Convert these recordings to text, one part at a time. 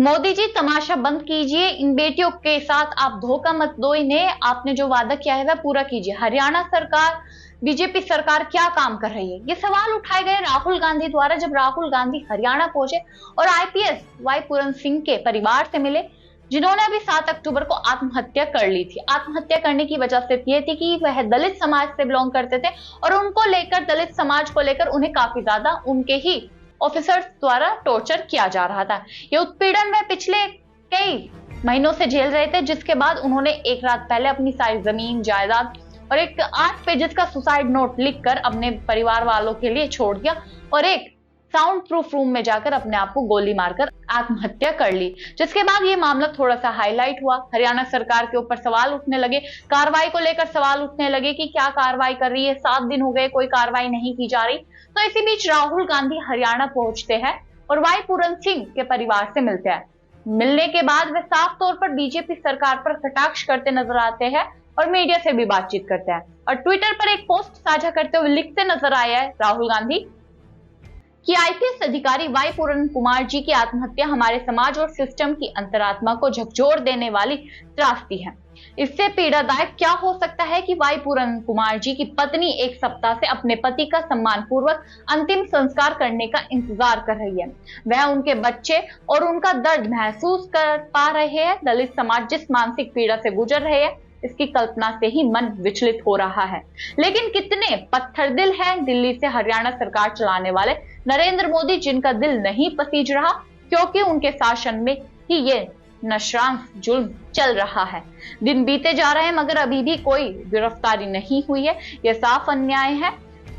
मोदी जी तमाशा बंद कीजिए, इन बेटियों के साथ आप धोखा मत दो इन्हें, आपने जो वादा किया है वह पूरा कीजिए। हरियाणा सरकार, बीजेपी सरकार क्या काम कर रही है? ये सवाल उठाए गए राहुल गांधी द्वारा जब राहुल गांधी हरियाणा पहुंचे और आईपीएस वाई पूरन सिंह के परिवार से मिले, जिन्होंने अभी 7 अक्टूबर को आत्महत्या कर ली थी। आत्महत्या करने की वजह सिर्फ ये थी कि वह दलित समाज से बिलोंग करते थे और उनको लेकर, दलित समाज को लेकर उन्हें काफी ज्यादा उनके ही ऑफिसर्स द्वारा टॉर्चर किया जा रहा था। ये उत्पीड़न में पिछले कई महीनों से झेल रहे थे, जिसके बाद उन्होंने एक रात पहले अपनी सारी जमीन जायदाद और एक 8 पेजेस का सुसाइड नोट लिखकर अपने परिवार वालों के लिए छोड़ दिया और एक साउंड प्रूफ रूम में जाकर अपने आप को गोली मारकर आत्महत्या कर ली। जिसके बाद ये मामला थोड़ा सा हाईलाइट हुआ, हरियाणा सरकार के ऊपर सवाल उठने लगे, कार्रवाई को लेकर सवाल उठने लगे कि क्या कार्रवाई कर रही है, 7 दिन हो गए कोई कार्रवाई नहीं की जा रही। तो इसी बीच राहुल गांधी हरियाणा पहुंचते हैं और वाई पूरन सिंह के परिवार से मिलते हैं। मिलने के बाद वे साफ तौर पर बीजेपी सरकार पर कटाक्ष करते नजर आते हैं और मीडिया से भी बातचीत करते हैं और ट्विटर पर एक पोस्ट साझा करते हुए लिखते नजर आए हैं राहुल गांधी कि आईपीएस अधिकारी वाई पूरन कुमार जी की आत्महत्या हमारे समाज और सिस्टम की अंतरात्मा को झकझोर देने वाली त्रासदी है। इससे पीड़ादायक क्या हो सकता है कि वाई पूरन कुमार जी की पत्नी एक सप्ताह से अपने पति का सम्मान पूर्वक अंतिम संस्कार करने का इंतजार कर रही है। वह उनके बच्चे और उनका दर्द महसूस कर पा रहे हैं। दलित समाज जिस मानसिक पीड़ा से गुजर रहे हैं, इसकी कल्पना से ही मन विचलित हो रहा है। लेकिन कितने पत्थर दिल हैं दिल्ली से हरियाणा सरकार चलाने वाले नरेंद्र मोदी, जिनका दिल नहीं पसीज रहा क्योंकि उनके शासन में ही ये नशरांस जुल्म चल रहा है। दिन बीते जा रहे हैं मगर अभी भी कोई गिरफ्तारी नहीं हुई है। यह साफ अन्याय है।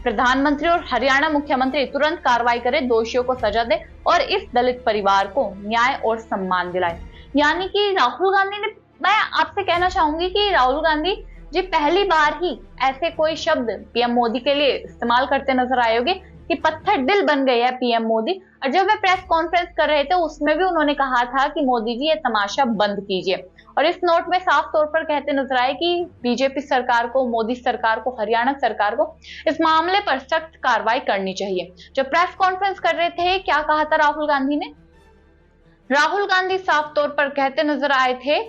प्रधानमंत्री और हरियाणा मुख्यमंत्री तुरंत कार्रवाई करें, दोषियों को सजा दे और इस दलित परिवार को न्याय और सम्मान दिलाए। यानी कि राहुल गांधी ने, मैं आपसे कहना चाहूंगी कि राहुल गांधी जी पहली बार ही ऐसे कोई शब्द पीएम मोदी के लिए इस्तेमाल करते नजर आए होंगे कि पत्थर दिल बन गए हैं पीएम मोदी। और जब वे प्रेस कॉन्फ्रेंस कर रहे थे उसमें भी उन्होंने कहा था कि मोदी जी ये तमाशा बंद कीजिए और इस नोट में साफ तौर पर कहते नजर आए कि बीजेपी सरकार को, मोदी सरकार को, हरियाणा सरकार को इस मामले पर सख्त कार्रवाई करनी चाहिए। जब प्रेस कॉन्फ्रेंस कर रहे थे, क्या कहा था राहुल गांधी ने? राहुल गांधी साफ तौर पर कहते नजर आए थे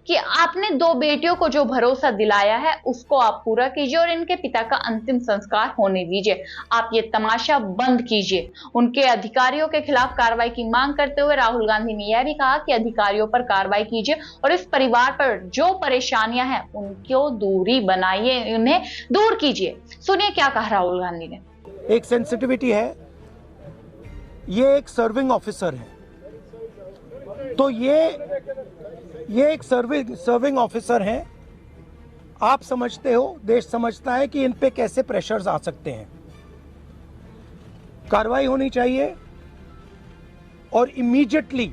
कि आपने 2 बेटियों को जो भरोसा दिलाया है उसको आप पूरा कीजिए और इनके पिता का अंतिम संस्कार होने दीजिए। आप ये तमाशा बंद कीजिए। उनके अधिकारियों के खिलाफ कार्रवाई की मांग करते हुए राहुल गांधी ने यह भी कहा कि अधिकारियों पर कार्रवाई कीजिए और इस परिवार पर जो परेशानियां हैं उनको दूरी बनाइए, उन्हें दूर कीजिए। सुनिए क्या कहा राहुल गांधी ने। एक सेंसिटिविटी है, ये एक सर्विंग ऑफिसर है, तो ये एक सर्विंग ऑफिसर हैं। आप समझते हो, देश समझता है कि इन पे कैसे प्रेशर्स आ सकते हैं। कार्रवाई होनी चाहिए और इमीडिएटली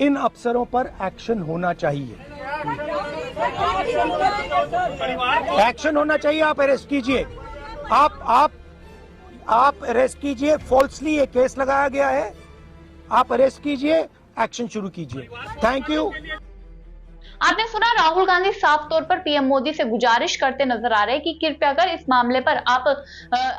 इन अफसरों पर एक्शन होना चाहिए। एक्शन होना चाहिए। आप अरेस्ट कीजिए, आप अरेस्ट कीजिए। फॉल्सली ये केस लगाया गया है, आप अरेस्ट कीजिए, एक्शन शुरू कीजिए। Thank you. आपने सुना, राहुल गांधी साफ तौर पर पीएम मोदी से गुजारिश करते नजर आ रहे हैं कि कृपया कर इस मामले पर आप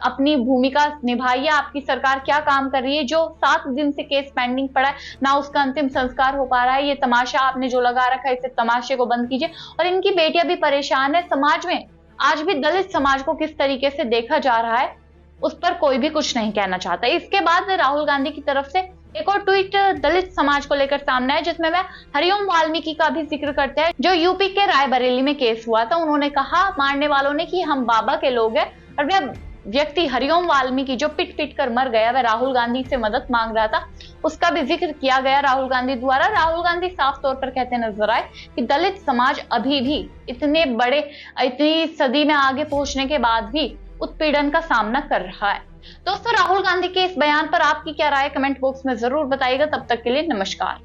अपनी भूमिका निभाइए। आपकी सरकार क्या काम कर रही है? जो 7 दिन से केस पेंडिंग पड़ा है, ना उसका अंतिम संस्कार हो पा रहा है। ये तमाशा आपने जो लगा रखा है, इसे तमाशे को बंद कीजिए। और इनकी बेटियां भी परेशान है। समाज में आज भी दलित समाज को किस तरीके से देखा जा रहा है उस पर कोई भी कुछ नहीं कहना चाहता। इसके बाद राहुल गांधी की तरफ से एक और ट्वीट दलित समाज को लेकर सामने आया, जिसमें वह हरिओम वाल्मीकि का भी जिक्र करते हैं, जो यूपी के रायबरेली में केस हुआ था। उन्होंने कहा मारने वालों ने कि हम बाबा के लोग हैं, और वह व्यक्ति हरिओम वाल्मीकि जो पिट कर मर गया, वह राहुल गांधी से मदद मांग रहा था, उसका भी जिक्र किया गया राहुल गांधी द्वारा। राहुल गांधी साफ तौर पर कहते नजर आए कि दलित समाज अभी भी इतनी सदी में आगे पहुंचने के बाद भी उत्पीड़न का सामना कर रहा है। दोस्तों, राहुल गांधी के इस बयान पर आपकी क्या राय, कमेंट बॉक्स में जरूर बताइएगा। तब तक के लिए नमस्कार।